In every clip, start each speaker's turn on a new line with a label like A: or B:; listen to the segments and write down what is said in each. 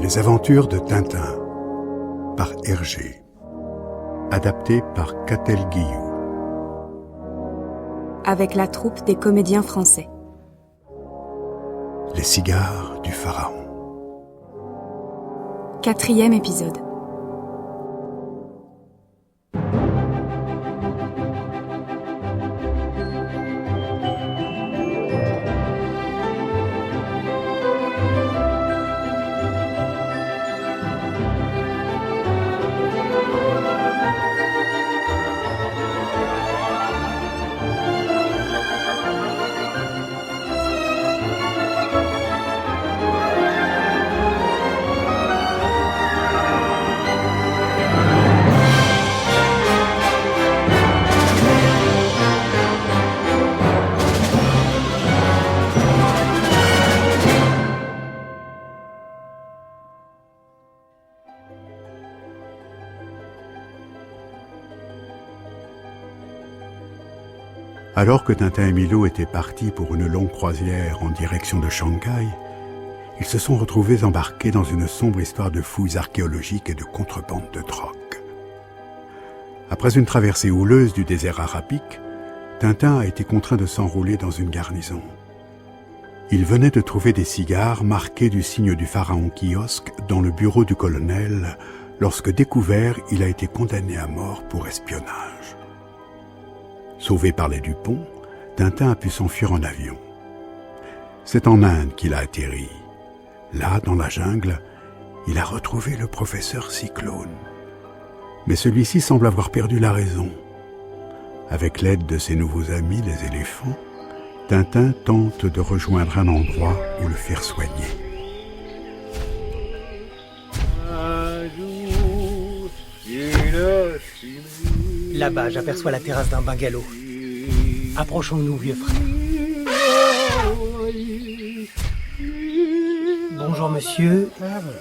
A: Les aventures de Tintin par Hergé. Adapté par Catel Guillou.
B: Avec la troupe des comédiens français.
A: Les cigares du pharaon.
B: 4e épisode.
A: Alors que Tintin et Milou étaient partis pour une longue croisière en direction de Shanghai, ils se sont retrouvés embarqués dans une sombre histoire de fouilles archéologiques et de contrebande de drogue. Après une traversée houleuse du désert arabique, Tintin a été contraint de s'enrouler dans une garnison. Il venait de trouver des cigares marqués du signe du pharaon kiosque dans le bureau du colonel, lorsque découvert, il a été condamné à mort pour espionnage. Sauvé par les Dupont, Tintin a pu s'enfuir en avion. C'est en Inde qu'il a atterri. Là, dans la jungle, il a retrouvé le professeur Cyclone. Mais celui-ci semble avoir perdu la raison. Avec l'aide de ses nouveaux amis, les éléphants, Tintin tente de rejoindre un endroit où le faire soigner.
C: Là-bas, j'aperçois la terrasse d'un bungalow. Approchons-nous, vieux frère. Bonjour, monsieur.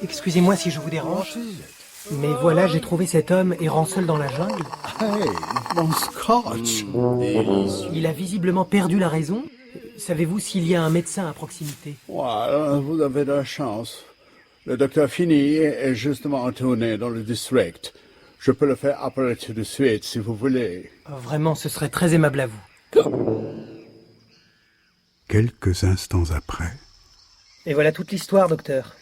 C: Excusez-moi si je vous dérange. Mais voilà, j'ai trouvé cet homme errant seul dans la jungle.
D: Hey, mon scotch.
C: Il a visiblement perdu la raison. Savez-vous s'il y a un médecin à proximité?
D: Well, vous avez de la chance. Le docteur Finney est justement en tournée dans le district. Je peux le faire appeler tout de suite, si vous voulez.
C: Vraiment, ce serait très aimable à vous.
A: Quelques instants après...
C: Et voilà toute l'histoire, docteur.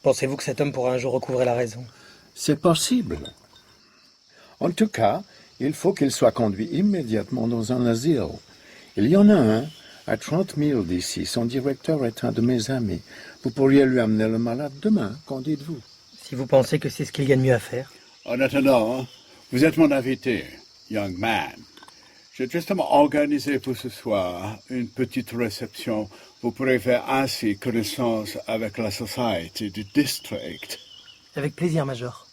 C: Pensez-vous que cet homme pourra un jour recouvrer la raison?
E: C'est possible. En tout cas, il faut qu'il soit conduit immédiatement dans un asile. Il y en a un à 30 milles d'ici. Son directeur est un de mes amis. Vous pourriez lui amener le malade demain, qu'en dites-vous?
C: Si vous pensez que c'est ce qu'il y a de mieux à faire.
D: En attendant, vous êtes mon invité, young man. J'ai justement organisé pour ce soir une petite réception. Vous pourrez faire ainsi connaissance avec la société du district.
C: Avec plaisir, Major.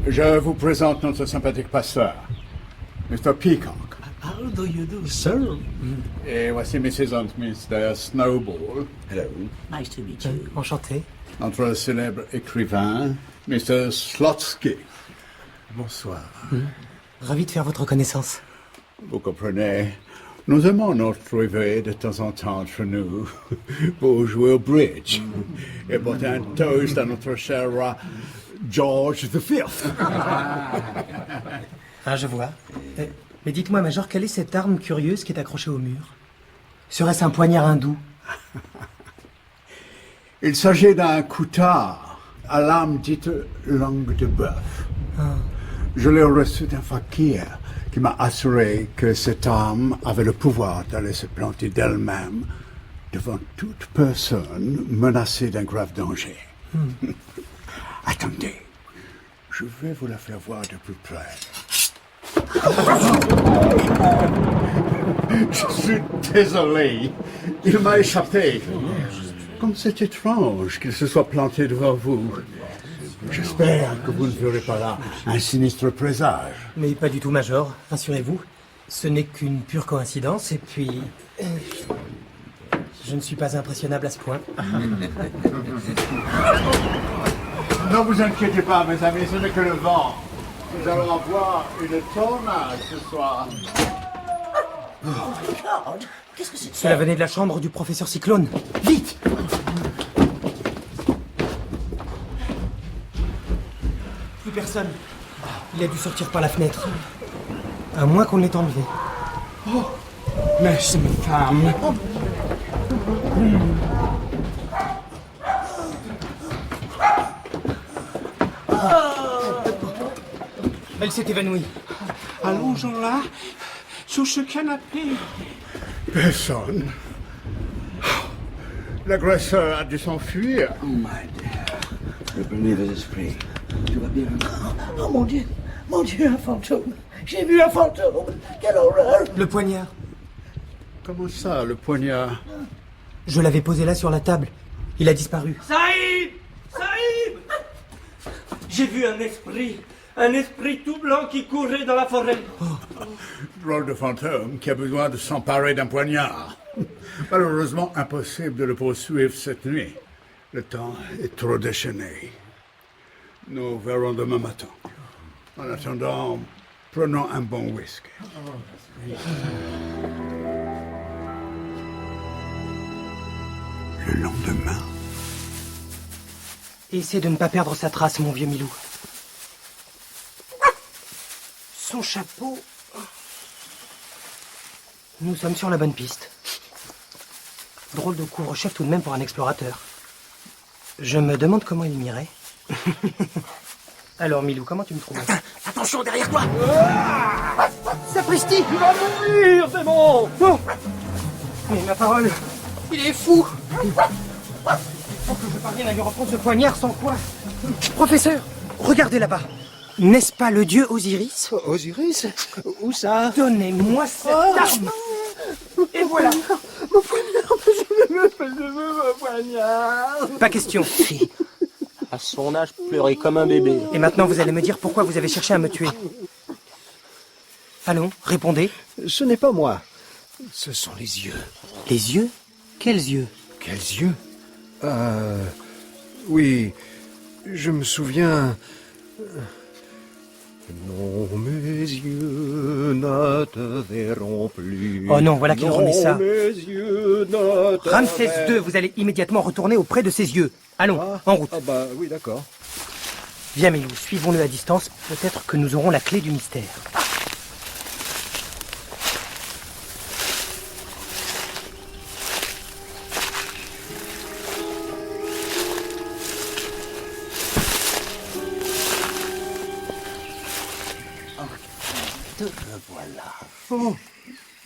D: Je vous présente notre sympathique pasteur, Mr. Peacock.
F: How do you do, sir?
D: Et voici Mrs. and Mr. Snowball.
F: Hello. Nice to meet you.
C: Enchanté.
D: Notre célèbre écrivain, Mr. Slotsky.
F: Bonsoir.
C: Ravi de faire votre connaissance.
D: Vous comprenez, nous aimons nous retrouver de temps en temps entre nous pour jouer au bridge et porter un toast à notre cher roi George V.
C: Ah, je vois. Mais dites-moi, Major, quelle est cette arme curieuse qui est accrochée au mur? Serait-ce un poignard hindou?
D: Il s'agit d'un coutard à lame dite langue de bœuf. Je l'ai reçu d'un fakir qui m'a assuré que cette arme avait le pouvoir d'aller se planter d'elle-même devant toute personne menacée d'un grave danger. Attendez, je vais vous la faire voir de plus près. Je suis désolé, il m'a échappé. Comme c'est étrange qu'il se soit planté devant vous. J'espère que vous ne verrez pas là un sinistre présage.
C: Mais pas du tout, Major, rassurez-vous. Ce n'est qu'une pure coïncidence, et puis... je ne suis pas impressionnable à ce point.
D: Ne vous inquiétez pas, mes amis, ce n'est que le vent. Nous allons avoir une tornade ce soir.
F: Qu'est-ce que c'est que ça?
C: Cela venait de la chambre du professeur Cyclone. Vite! Plus personne. Il a dû sortir par la fenêtre. À moins qu'on l'ait enlevé.
D: Mais c'est une femme.
C: Elle s'est évanouie.
D: Allongeons-la sur ce canapé. Personne. L'agresseur a dû s'enfuir.
F: Oh, my dear. Le premier des esprits. Tout va bien. Oh, mon Dieu. Mon Dieu, un fantôme. J'ai vu un fantôme. Quelle horreur.
C: Le poignard.
D: Comment ça, le poignard?
C: Je l'avais posé là sur la table. Il a disparu.
G: Saïd! Saïd! J'ai vu un esprit tout blanc qui courait dans la forêt.
D: Drôle de fantôme qui a besoin de s'emparer d'un poignard. Malheureusement, impossible de le poursuivre cette nuit. Le temps est trop déchaîné. Nous verrons demain matin. En attendant, prenons un bon whisky. Le lendemain,
C: Essaie de ne pas perdre sa trace, mon vieux Milou. Son chapeau... Nous sommes sur la bonne piste. Drôle de couvre-chef tout de même pour un explorateur. Je me demande comment il m'irait. Alors, Milou, comment tu me trouves?
F: Attention, derrière toi.
C: Sapristi!
G: Tu vas mourir, démon!
C: Oh, mais ma parole, il est fou! Faut que je parvienne à lui reprendre ce poignard sans quoi? Professeur, regardez là-bas. N'est-ce pas le dieu Osiris?
F: Osiris? Où ça?
C: Donnez-moi cette arme! Et voilà!
F: Mon poignard.
C: Pas question.
G: À son âge, pleurer comme un bébé.
C: Et maintenant, vous allez me dire pourquoi vous avez cherché à me tuer. Allons, répondez.
H: Ce n'est pas moi. Ce sont les yeux.
C: Les yeux? Quels yeux?
H: Quels yeux? Oui, je me souviens. Non, mes yeux ne te verront plus.
C: Oh non, voilà qu'il remet ça.
H: Non, mes yeux ne te
C: Ramsès
H: verront-
C: II, vous allez immédiatement retourner auprès de ses yeux. Allons, en route.
H: Ah bah oui, d'accord.
C: Viens, Milou, suivons-le à distance. Peut-être que nous aurons la clé du mystère.
F: Te revoilà.
H: Oh,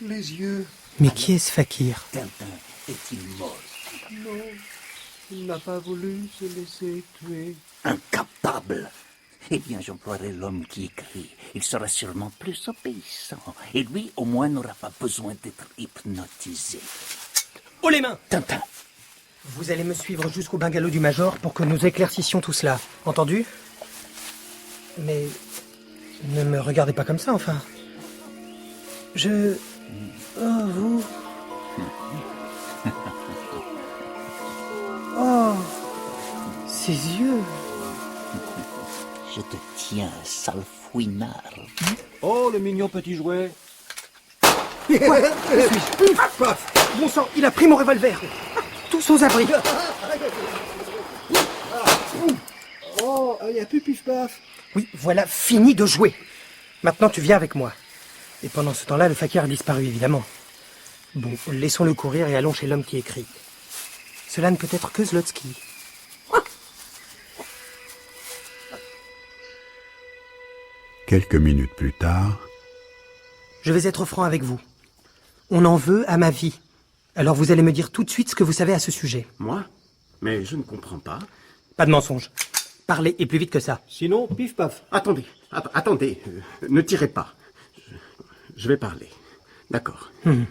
H: les yeux.
C: Mais qui est ce fakir?
F: Tintin est-il mort?
H: Il n'a pas voulu se laisser tuer.
F: Incapable. Eh bien, j'emploierai l'homme qui écrit. Il sera sûrement plus obéissant. Et lui, au moins, n'aura pas besoin d'être hypnotisé.
C: Haut les mains!
F: Tintin.
C: Vous allez me suivre jusqu'au bungalow du Major pour que nous éclaircissions tout cela. Entendu? Mais... ne me regardez pas comme ça, enfin. Je... Oh, vous... Oh... Ses yeux...
F: Je te tiens, sale fouinard.
H: Oh, le mignon petit jouet.
C: Bon sang, il a pris mon revolver. Tous aux abris.
H: Oh, il n'y a plus pif-paf.
C: Oui, voilà, fini de jouer. Maintenant, tu viens avec moi. Et pendant ce temps-là, le fakir a disparu, évidemment. Bon, laissons-le courir et allons chez l'homme qui écrit. Cela ne peut être que Zlotsky.
A: Quelques minutes plus tard,
C: Je vais être franc avec vous. On en veut à ma vie. Alors vous allez me dire tout de suite ce que vous savez à ce sujet.
I: Moi? Mais je ne comprends pas.
C: Pas de mensonge. Parlez, et plus vite que ça.
H: Sinon, pif-paf.
I: Attendez, attendez, ne tirez pas. Je vais parler. D'accord. Bon,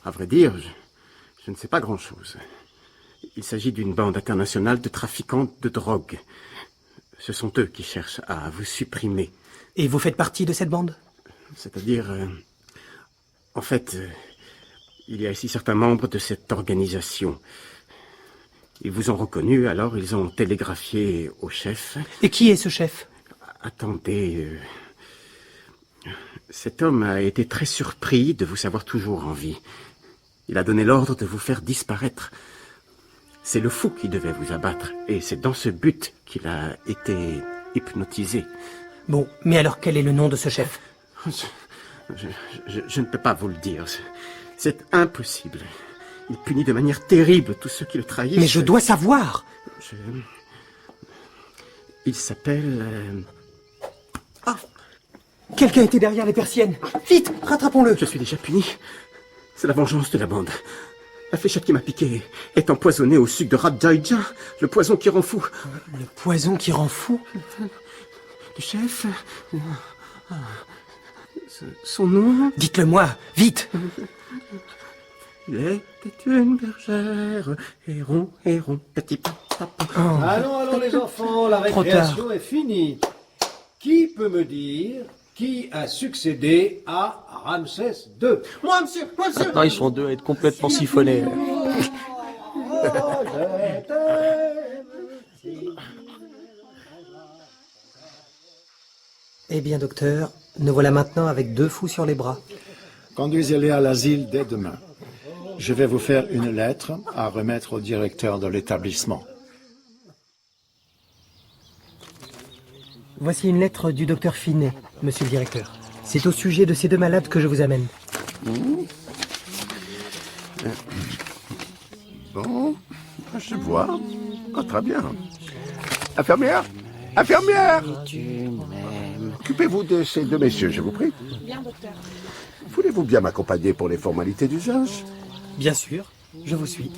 I: à vrai dire, je ne sais pas grand-chose. Il s'agit d'une bande internationale de trafiquants de drogue. Ce sont eux qui cherchent à vous supprimer.
C: Et vous faites partie de cette bande?
I: C'est-à-dire, en fait, il y a ici certains membres de cette organisation. Ils vous ont reconnu, alors ils ont télégraphié au chef.
C: Et qui est ce chef?
I: Attendez... Cet homme a été très surpris de vous savoir toujours en vie. Il a donné l'ordre de vous faire disparaître. C'est le fou qui devait vous abattre, et c'est dans ce but qu'il a été hypnotisé.
C: Bon, mais alors quel est le nom de ce chef?
I: Je ne peux pas vous le dire. C'est impossible. Il punit de manière terrible tous ceux qui le trahissent.
C: Mais je dois savoir.
I: Il s'appelle...
C: Ah! Quelqu'un était derrière les persiennes. Vite, rattrapons-le.
I: Je suis déjà puni. C'est la vengeance de la bande. La fléchette qui m'a piqué est empoisonnée au sucre de Radjaïdja, le poison qui rend fou.
C: Le poison qui rend fou?
I: Le chef... Son nom...
C: Dites-le-moi, vite.
I: Il était une bergère, héron, petit papa.
C: Oh.
J: Allons les enfants, la récréation est finie. Qui peut me dire qui a succédé à Ramsès II?
I: Moi, monsieur.
G: Non, ils sont deux à être complètement siphonnés.
C: Eh bien, docteur, nous voilà maintenant avec 2 fous sur les bras.
E: Conduisez-les à l'asile dès demain. Je vais vous faire une lettre à remettre au directeur de l'établissement.
C: Voici une lettre du docteur Finet, monsieur le directeur. C'est au sujet de ces 2 malades que je vous amène.
D: Bon, je vois. Oh, très bien. Infirmière! Infirmière! Occupez-vous de ces 2 messieurs, je vous prie.
K: Bien, docteur.
D: Voulez-vous bien m'accompagner pour les formalités d'usage?
C: Bien sûr, je vous suis.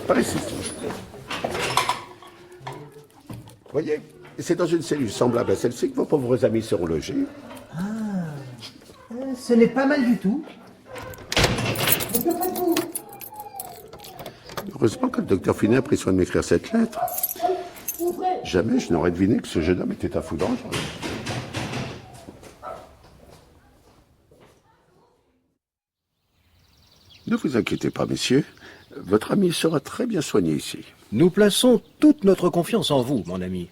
D: Par ici. Voyez, c'est dans une cellule semblable à celle-ci que vos pauvres amis seront logés.
C: Ce n'est pas mal du tout.
D: Heureusement que le docteur Finet a pris soin de m'écrire cette lettre. Jamais je n'aurais deviné que ce jeune homme était un fou dangereux. Ne vous inquiétez pas, messieurs. Votre ami sera très bien soigné ici.
H: Nous plaçons toute notre confiance en vous, mon ami.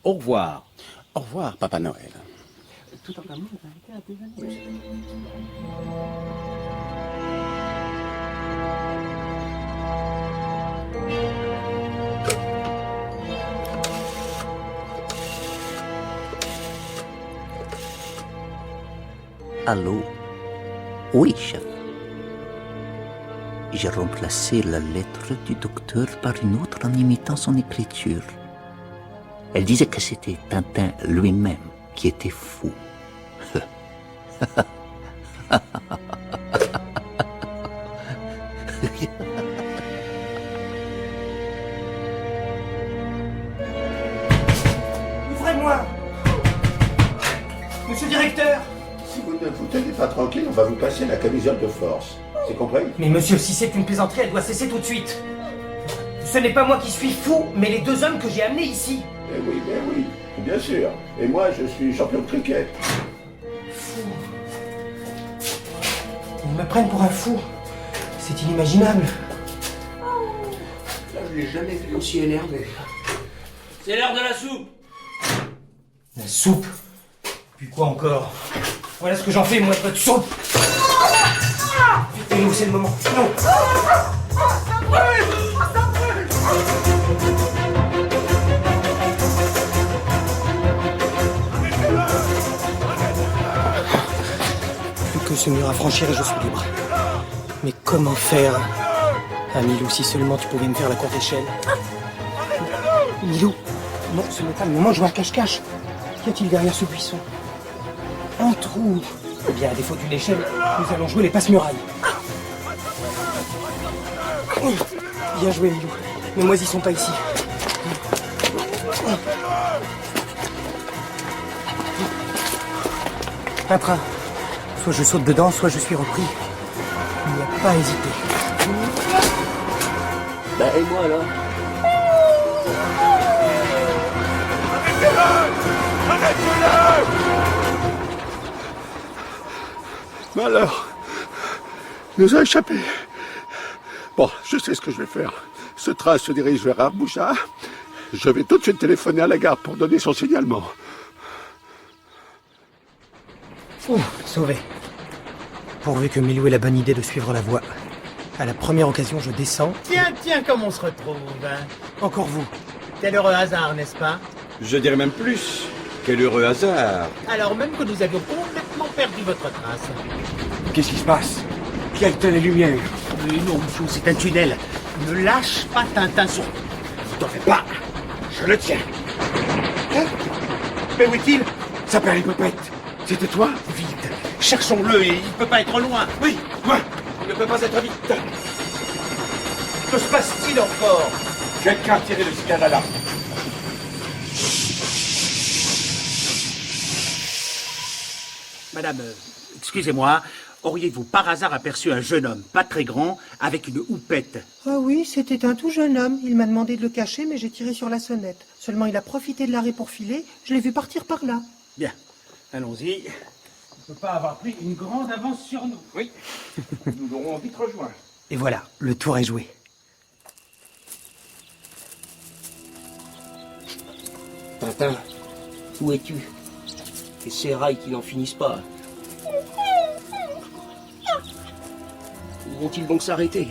H: Au revoir.
I: Au revoir, Papa Noël.
F: Allô? Oui, chef. J'ai remplacé la lettre du docteur par une autre en imitant son écriture. Elle disait que c'était Tintin lui-même qui était fou.
C: Ouvrez-moi! Monsieur le directeur!
D: Si vous ne vous tenez pas tranquille, on va vous passer la camisole de force. C'est compris?
C: Mais monsieur, si c'est une plaisanterie, elle doit cesser tout de suite. Ce n'est pas moi qui suis fou, mais les 2 hommes que j'ai amenés ici.
D: Eh oui, bien sûr. Et moi, je suis champion de cricket.
C: Fou. Ils me prennent pour un fou. C'est inimaginable.
J: Je l'ai jamais vu aussi énervé.
G: C'est l'heure de la soupe.
C: La soupe? Puis quoi encore? Voilà ce que j'en fais, moi, de votre soupe. Et nous, c'est le moment. Non. Plus que ce mur à franchir et je suis libre. Mais comment faire? Ah, Milou, si seulement tu pouvais me faire la courte échelle. Milou, non, ce n'est pas le moment de jouer à cache-cache. Qu'y a-t-il derrière ce buisson? Un trou. Eh bien, à défaut d'une échelle, nous allons jouer les passe-murailles. Bien joué, Milou. Mais moi, ils sont pas ici. Un train. Soit je saute dedans, soit je suis repris. Il n'y a pas à hésiter.
G: Bah, et moi alors?
E: malheur nous a échappé. Bon, je sais ce que je vais faire. Ce train se dirige vers Abuja. Je vais tout de suite téléphoner à la gare pour donner son signalement.
C: Sauvé. Pourvu que Milou ait la bonne idée de suivre la voie. À la première occasion, je descends.
J: Tiens, comme on se retrouve, hein.
C: Encore vous.
J: Quel heureux hasard, n'est-ce pas?
H: Je dirais même plus. Quel heureux hasard.
J: Alors même que nous avions complètement perdu votre trace.
H: Qu'est-ce qui se passe? Qui a éteint les lumières?
J: Non, Michou, c'est un tunnel. Ne lâche pas Tintin sur...
H: T'en fais pas. Je le tiens. Hein? Mais où est-il? Ça perd une popette. C'était toi?
J: Vite, cherchons-le, il peut pas être loin.
H: Oui, moi. Il ne peut pas être vite.
J: Que se passe-t-il encore?
H: Quelqu'un a tiré le cigare à l'arme.
F: Madame, excusez-moi, auriez-vous par hasard aperçu un jeune homme, pas très grand, avec une houppette?
C: Ah oui, c'était un tout jeune homme. Il m'a demandé de le cacher, mais j'ai tiré sur la sonnette. Seulement, il a profité de l'arrêt pour filer. Je l'ai vu partir par là.
F: Bien, allons-y.
J: Il ne peut pas avoir pris une grande avance sur nous.
H: Oui, nous l'aurons vite rejoint.
C: Et voilà, le tour est joué.
G: Tintin, où es-tu? Et ces rails qui n'en finissent pas. Où vont-ils donc s'arrêter?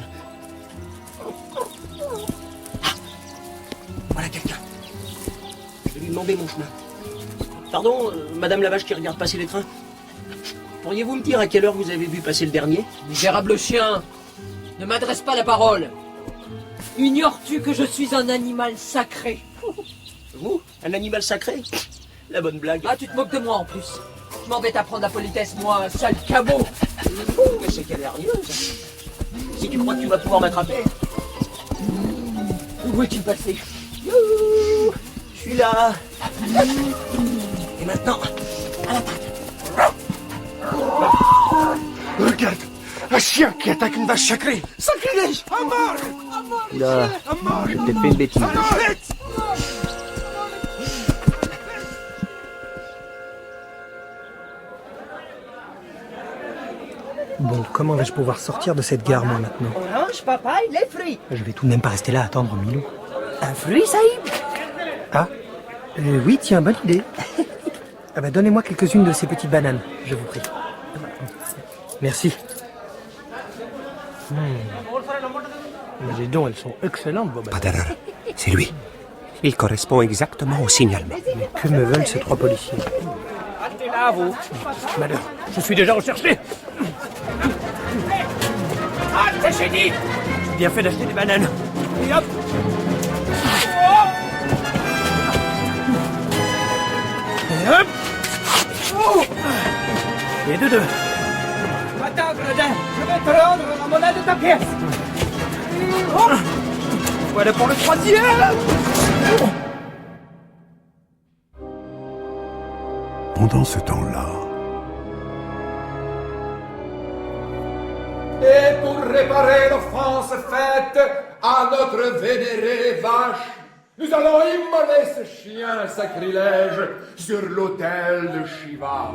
G: Ah, voilà quelqu'un. Je vais lui demander mon chemin. Pardon, Madame la vache qui regarde passer les trains. Pourriez-vous me dire à quelle heure vous avez vu passer le dernier?
K: Misérable chien, ne m'adresse pas la parole. Ignores-tu que je suis un animal sacré?
G: Vous? Un animal sacré? La bonne blague.
K: Ah, tu te moques de moi en plus. Je m'embête à prendre la politesse, moi, sale cabot.
G: Mais c'est qu'elle est arriveuse. Si tu crois que tu vas pouvoir m'attraper.
K: Où es-tu passé?
G: Youhou, je suis là. Et maintenant, à la patte.
H: Regarde, un chien qui attaque une vache sacrée.
G: Sacrilège!
H: À mort!
G: Là, j'ai peut-être fait une bêtise.
C: Bon, comment vais-je pouvoir sortir de cette gare, moi, maintenant?
K: Orange, papaye, les fruits.
C: Je vais tout de même pas rester là à attendre Milou.
K: Un fruit, Saïd?
C: Ah, oui, tiens, bonne idée. Ah bah, donnez-moi quelques-unes de ces petites bananes, je vous prie. Merci. Mais dis donc, elles sont excellentes, vos bananes.
L: Pas d'erreur. C'est lui. Il correspond exactement au signalement.
C: Mais que me veulent ces trois policiers?
K: Restez là, vous.
C: Malheur, je suis déjà recherché.
K: Ah, t'es génie.
C: J'ai bien fait d'acheter des bananes. Et hop. Et hop. Et de deux.
K: Attends, Gredin, je vais te rendre la monnaie de ta pièce. Oh.
C: Voilà pour le troisième.
A: Pendant ce temps-là,
M: et pour réparer l'offense faite à notre vénérée vache, nous allons immoler ce chien sacrilège sur l'autel de Shiva.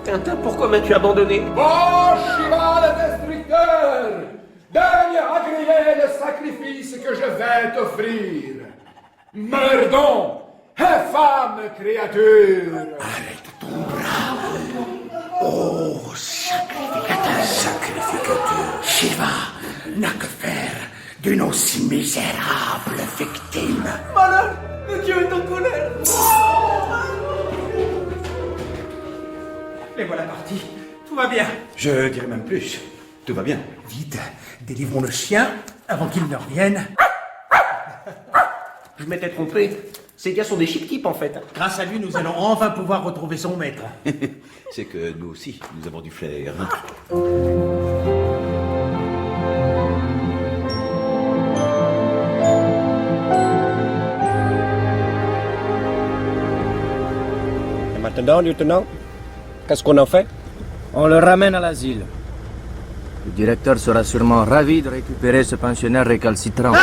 G: Tintin, pourquoi m'as-tu abandonné?
M: Oh Shiva le destructeur, daigne agréer le sacrifice que je vais t'offrir. Meurs donc, infâme créature!
F: Arrête ton bras. Oh, sacrificateur. Sacrificateur. Shiva n'a que faire d'une aussi misérable victime.
G: Malheur, le Dieu est en colère.
J: Les voilà partis. Tout va bien.
H: Je dirais même plus. Tout va bien.
J: Vite, délivrons le chien avant qu'il ne revienne.
G: Je m'étais trompé. Ces gars sont des chip-keep en fait.
J: Grâce à lui, nous allons enfin pouvoir retrouver son maître.
H: C'est que nous aussi, nous avons du flair.
J: Et maintenant, lieutenant, qu'est-ce qu'on en fait?
N: On le ramène à l'asile. Le directeur sera sûrement ravi de récupérer ce pensionnaire récalcitrant.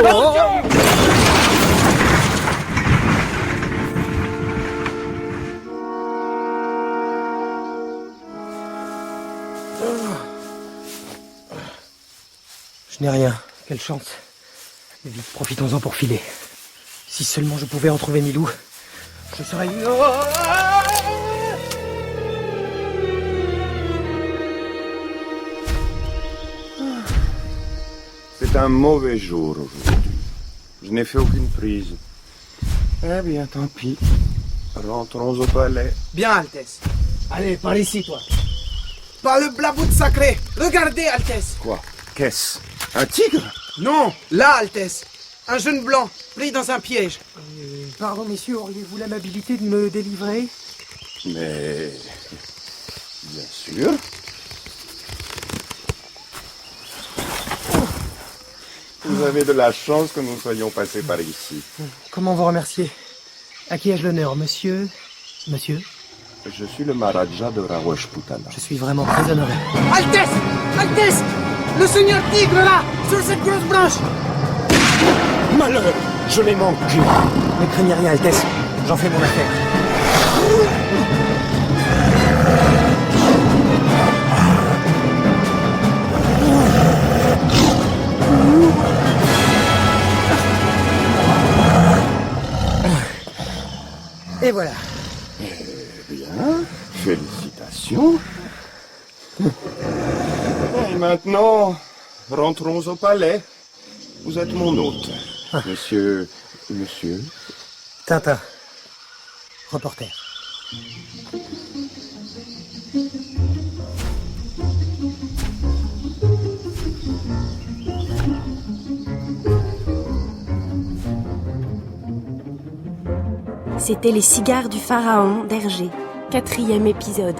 C: Je n'ai rien. Quelle chance. Vite, profitons-en pour filer. Si seulement je pouvais retrouver Milou, je serais...
O: C'est un mauvais jour aujourd'hui. Je n'ai fait aucune prise. Eh bien, tant pis. Rentrons au palais.
P: Bien, Altesse.
C: Allez, par ici, toi.
P: Pas le blabout sacré. Regardez, Altesse.
O: Quoi? Qu'est-ce? Un tigre?
P: Non, là, Altesse. Un jeune blanc, pris dans un piège.
C: Pardon, messieurs, auriez-vous l'amabilité de me délivrer?
O: Mais... bien sûr. Vous avez de la chance que nous soyons passés par ici.
C: Comment vous remercier? À qui ai-je l'honneur, monsieur? Monsieur?
O: Je suis le Maharaja de Rawajputana.
C: Je suis vraiment très honoré.
P: Altesse! Altesse! Le seigneur tigre, là! Sur cette grosse branche!
O: Malheur! Je l'ai manqué!
C: Ne craignez rien, Altesse. J'en fais mon affaire. Et voilà.
O: Eh bien, félicitations. Et maintenant, rentrons au palais. Vous êtes mon hôte. Monsieur...
C: Tintin. Reporter.
B: C'était Les cigares du pharaon d'Hergé, 4e épisode.